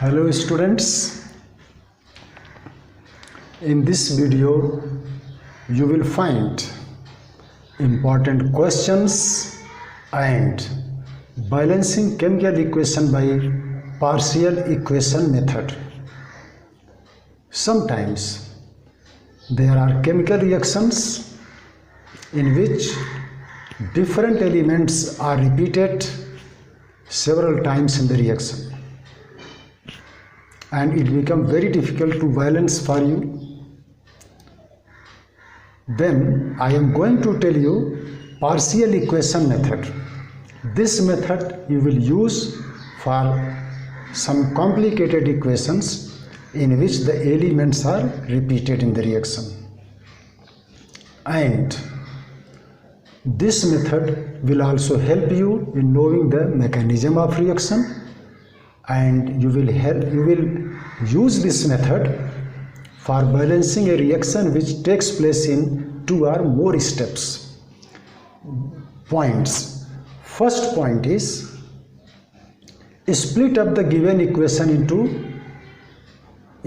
Hello students, in this video you will find important questions and balancing chemical equation by partial equation method. Sometimes there are chemical reactions in which different elements are repeated several times in the reaction, and it becomes very difficult to balance for you. Then I am going to tell you partial equation method. This method you will use for some complicated equations in which the elements are repeated in the reaction. And this method will also help you in knowing the mechanism of reaction, and you will use this method for balancing a reaction which takes place in 2 or more steps. Points. First point is split up the given equation into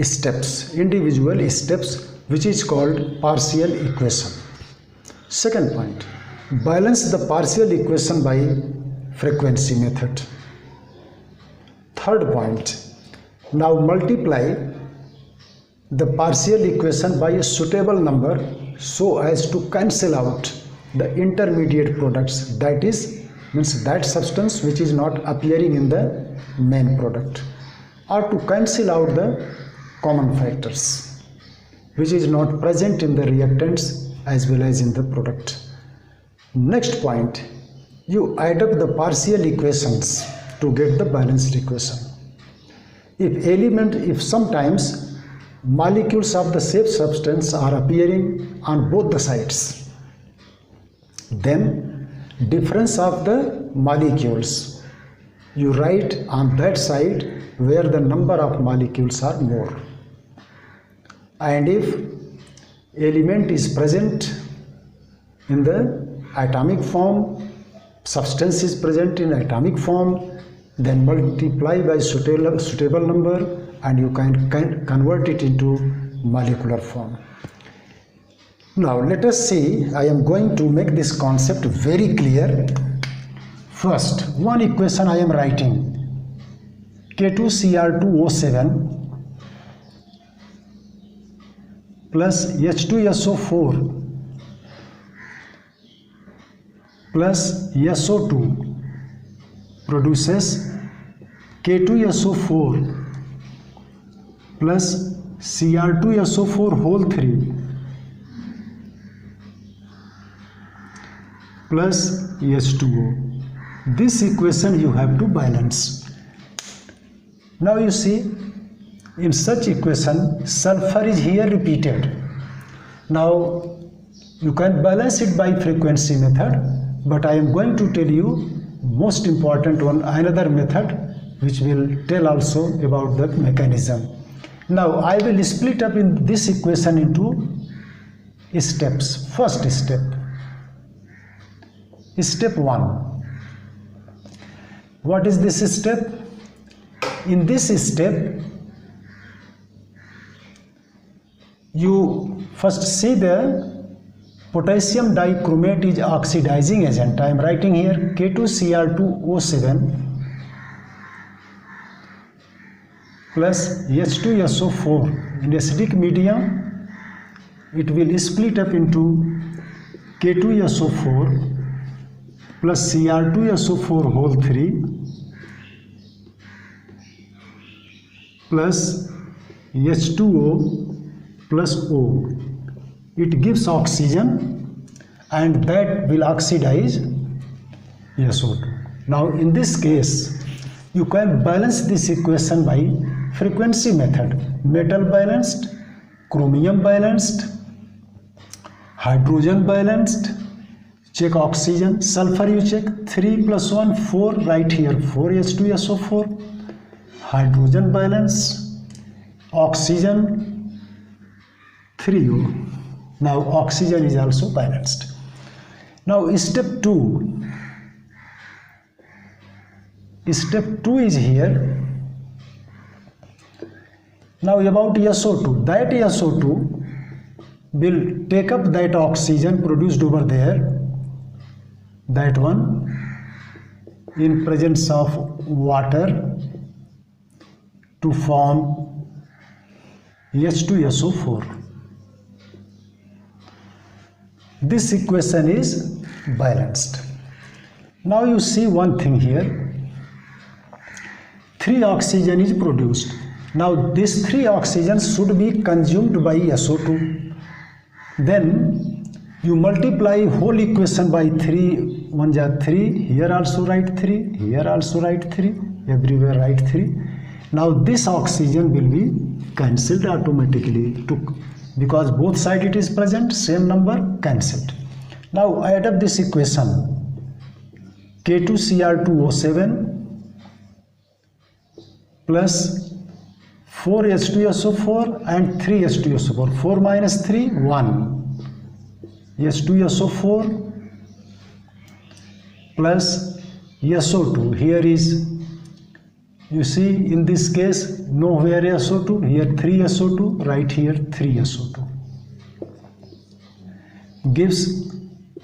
steps, individual steps, which is called partial equation. Second point, balance the partial equation by frequency method. Third point, now multiply the partial equation by a suitable number so as to cancel out the intermediate products, that is, means that substance which is not appearing in the main product, or to cancel out the common factors which is not present in the reactants as well as in the product. Next point, you add up the partial equations to get the balanced equation. If sometimes molecules of the same substance are appearing on both the sides, then difference of the molecules you write on that side where the number of molecules are more. And if element is present in the atomic form, substance is present in atomic form, then multiply by suitable number and you can convert it into molecular form. Now let us see, I am going to make this concept very clear. First, one equation I am writing, K2Cr2O7 plus H2SO4 plus SO2 produces K2SO4 plus Cr2SO4 whole 3 plus H2O. This equation you have to balance. Now you see, in such equation sulfur is here repeated. Now you can balance it by frequency method, but I am going to tell you most important one, another method which will tell also about the mechanism. Now I will split up in this equation into steps. First step, step 1. What is this step? In this step you first see the potassium dichromate is oxidizing agent. I am writing here K2Cr2O7 plus H2SO4. In acidic medium it will split up into K2SO4 plus Cr2SO4 whole 3 plus H2O plus O. It gives oxygen and that will oxidize SO2. Now in this case you can balance this equation by frequency method. Metal balanced, chromium balanced, hydrogen balanced, check oxygen, sulfur you check, 3 plus 1 4, right here 4 H2SO4, hydrogen balanced, oxygen 3O. Now oxygen is also balanced. Now step 2. Step 2 is here. Now about SO2, that SO2 will take up that oxygen produced over there, that one, in presence of water to form H2SO4. This equation is balanced. Now you see one thing here, 3 oxygen is produced. Now this 3 oxygen should be consumed by SO2. Then you multiply whole equation by 3, 1 is 3, here also write 3, here also write 3, everywhere write 3. Now this oxygen will be cancelled automatically because both sides it is present, same number, cancelled. Now add up this equation, K2Cr2O7 plus 4H2SO4 and 3H2SO4. 4 minus 3, 1. H2SO4 plus SO2. Here is, you see, in this case, nowhere SO2. Here 3SO2. Right here 3SO2. Gives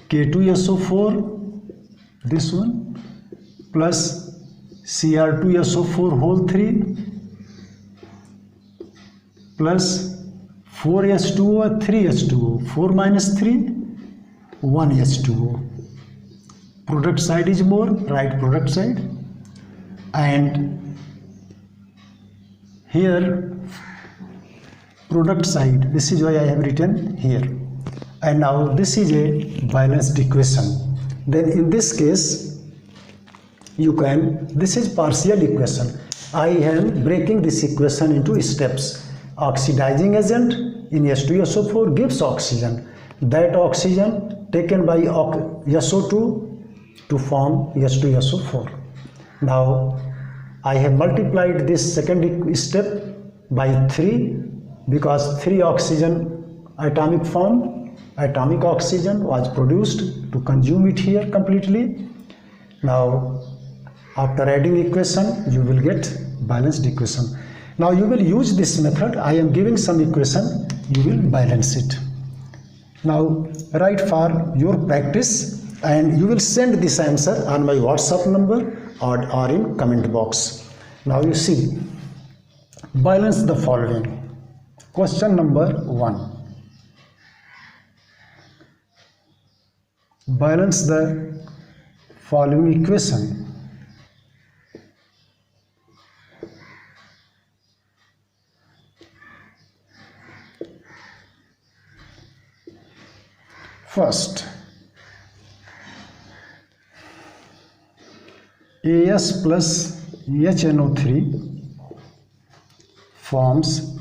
K2SO4, this one, plus Cr2SO4 whole 3 plus 4H2O, 3H2O. 4 minus 3, 1 H2O. Product side is more, right product side. And here product side, this is why I have written here. And now this is a balanced equation. Then in this case, you can, this is partial equation. I am breaking this equation into steps. Oxidizing agent in H2SO4 gives oxygen. That oxygen taken by SO2 to form H2SO4. Now I have multiplied this second step by 3 because 3 oxygen atomic form, atomic oxygen was produced to consume it here completely. Now after adding equation you will get balanced equation. Now you will use this method. I am giving some equation, you will balance it. Now write for your practice and you will send this answer on my WhatsApp number or in comment box. Now you see, balance the following. Question number 1. Balance the following equation. First, As plus HNO3 forms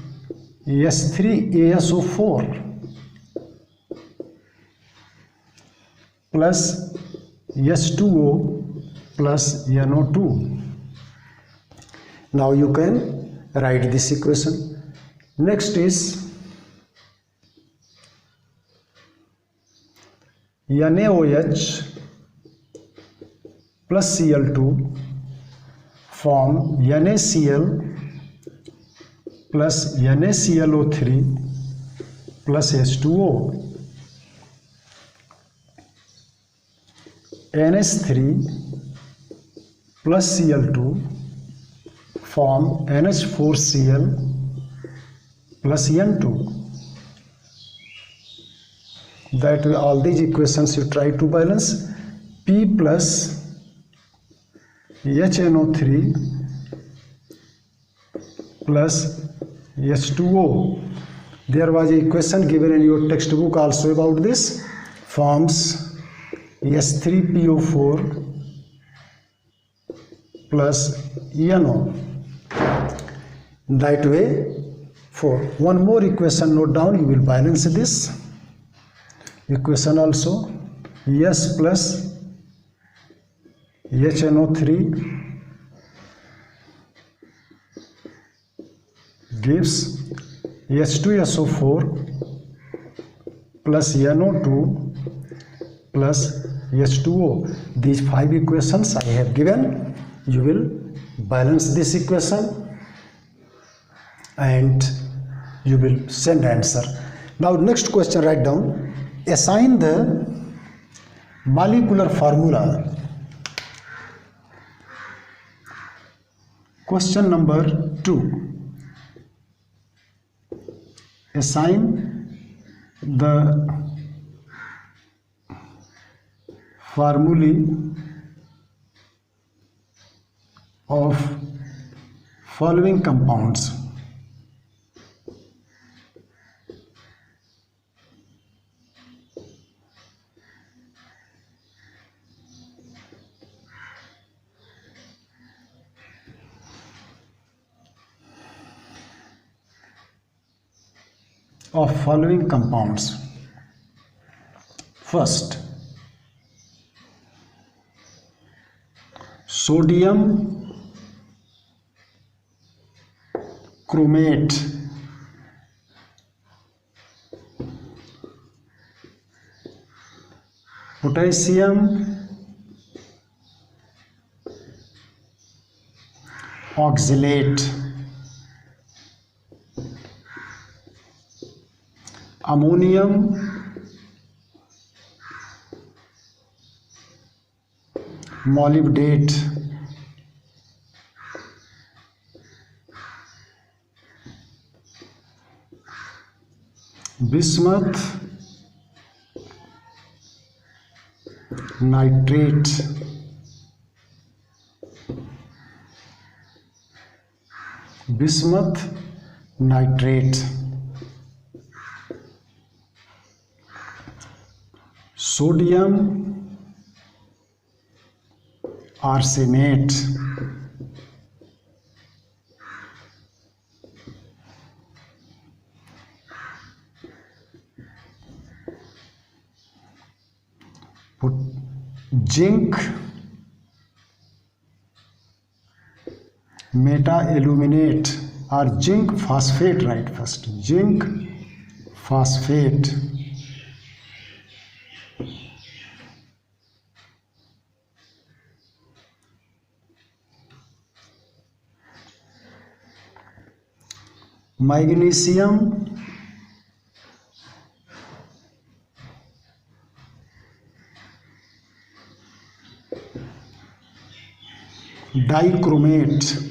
S3ASO4 plus H2O plus NO2. Now you can write this equation. Next is NaOH plus Cl2 form NaCl plus NaClO3 plus H2O. NH3 plus Cl2 form NH4Cl plus N2. That way all these equations you try to balance. P plus HNO3 plus H2O. There was an equation given in your textbook also about this. Forms S3PO4 plus NO. That way, for one more equation note down, you will balance this equation also. S plus HNO3 gives H2SO4 plus NO2 plus H2O. These 5 equations I have given. You will balance this equation and you will send answer. Now next question, write down. Assign the molecular formula. Question number 2. Assign the formulae of following compounds. First, sodium chromate, potassium oxalate, ammonium molybdate, bismuth nitrate, bismuth nitrate, sodium arsenate, zinc meta-aluminate or zinc phosphate, right? First, zinc phosphate, magnesium dichromate,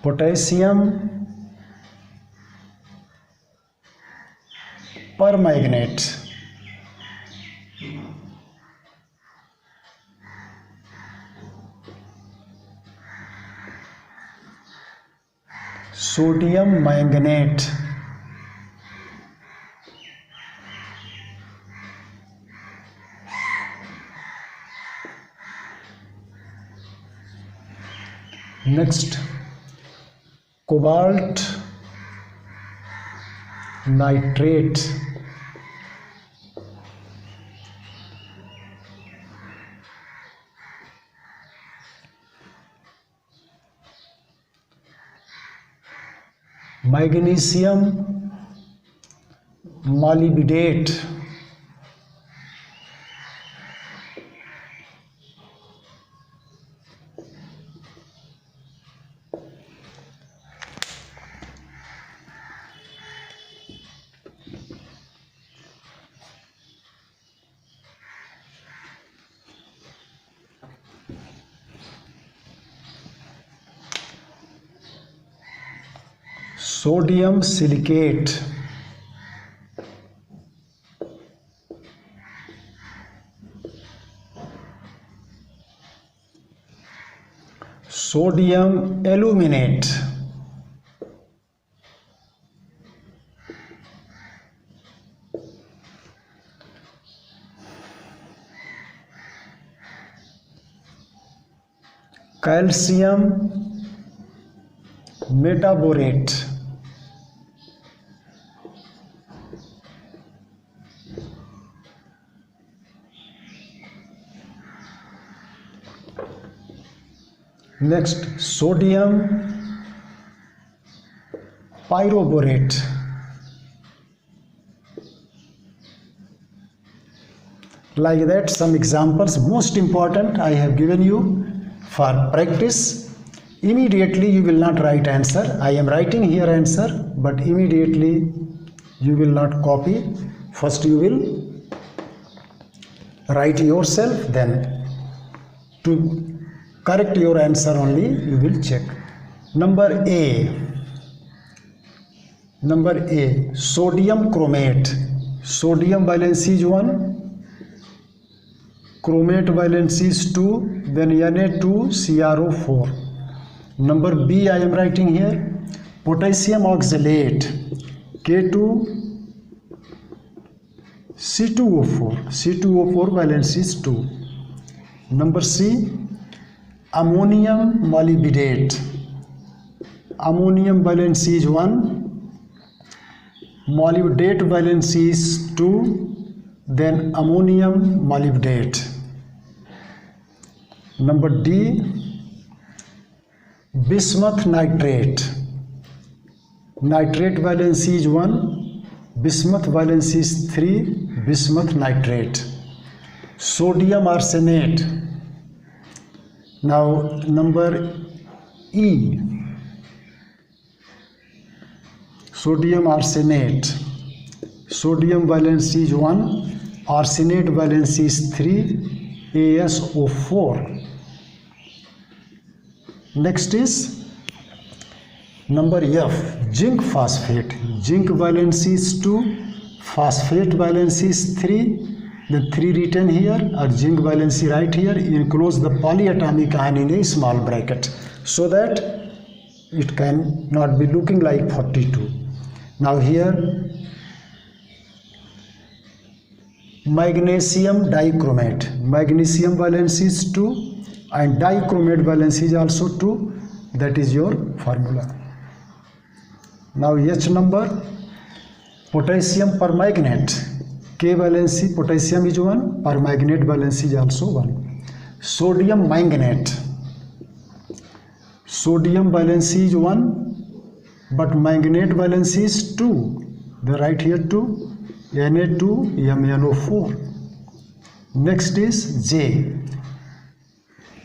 potassium permanganate, sodium manganate, next cobalt nitrate, magnesium molybdate, sodium silicate, sodium aluminate, calcium metaborate, Next, sodium pyroborate. Like that, some examples, most important I have given you for practice. Immediately you will not write answer. I am writing here answer, but immediately you will not copy. First you will write yourself, then to correct your answer only you will check. Number A, sodium chromate. Sodium valence is 1, chromate valence is 2, then Na2CrO4. Number B I am writing here, potassium oxalate, K2C2O4 valence is 2. Number C, ammonium molybdate. Ammonium valence is 1, molybdate valence is 2, then ammonium molybdate. Number D, bismuth nitrate. Nitrate valence is 1, bismuth valence is 3, bismuth nitrate. Sodium arsenate. Now number E, sodium arsenate. Sodium valence is 1, arsenate valence is 3, AsO4. Next is number F, zinc phosphate. Zinc valence is 2, phosphate valence is 3, the 3 written here, or zinc valence right here, enclose the polyatomic ion in a small bracket so that it can not be looking like 42. Now here magnesium dichromate. Magnesium valence is 2 and dichromate valence is also 2. That is your formula. Now H number, potassium permanganate. K valency, potassium is 1, permanganate valence is also 1. Sodium manganate. Sodium valence is 1, but manganate valence is 2. They write here 2, Na2MnO4. Next is J,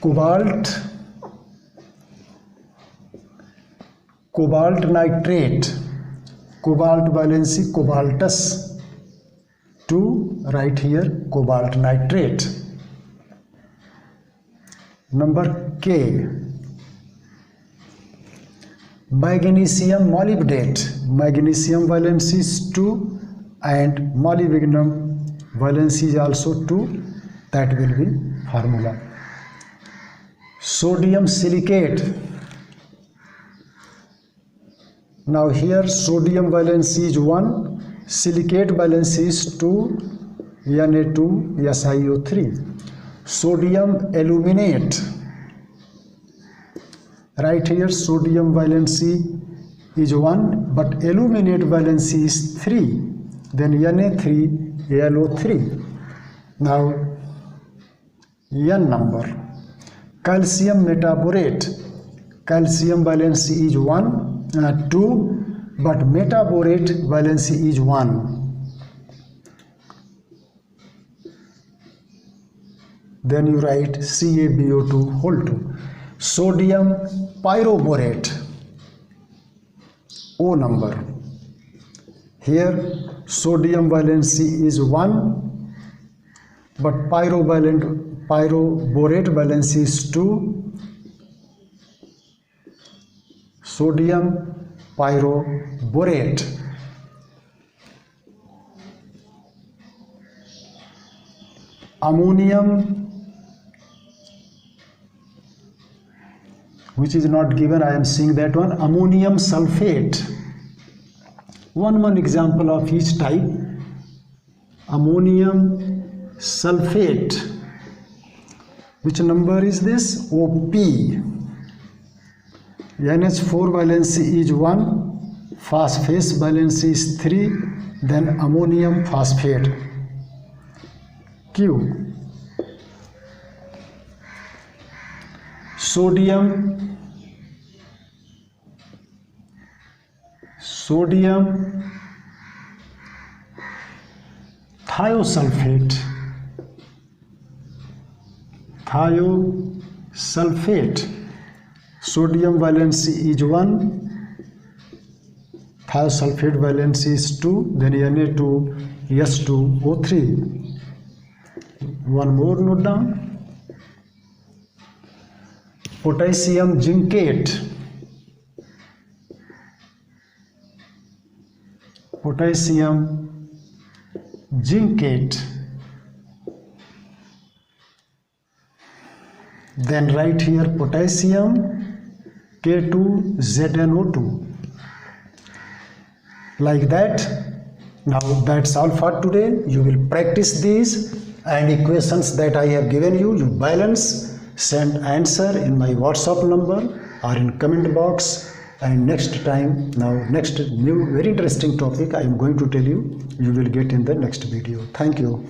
cobalt nitrate. Cobalt valency, cobaltus 2, right here cobalt nitrate. Number K, magnesium molybdate. Magnesium valence is 2 and molybdenum valence is also 2. That will be formula. Sodium silicate. Now here sodium valence is 1, silicate valence is 2, Na2SiO3. Sodium aluminate. Right here sodium valency is 1, but aluminate valency is 3, then Na3AlO3. Now N number, calcium metaborate. Calcium valency is 2, but metaborate valency is 1. Then you write CaBO2 whole 2. Sodium pyroborate, O number. Here sodium valency is 1, but pyroborate valency is 2. Sodium pyroborate. Ammonium, which is not given, I am seeing that one. Ammonium sulphate. One example of each type. Ammonium sulphate. Which number is this? OP. NH4 valency is 1, phosphate valency is 3, then ammonium phosphate. Q. sodium thiosulfate, sodium valency is 1, thiosulfate valency is 2, then Na2S2O3. One more, note down. Potassium zincate, then write here potassium K2ZnO2, like that. Now that's all for today. You will practice these and equations that I have given you. You balance, send answer in my WhatsApp number or in comment box. And next time, next new very interesting topic I am going to tell you, you will get in the next video. Thank you.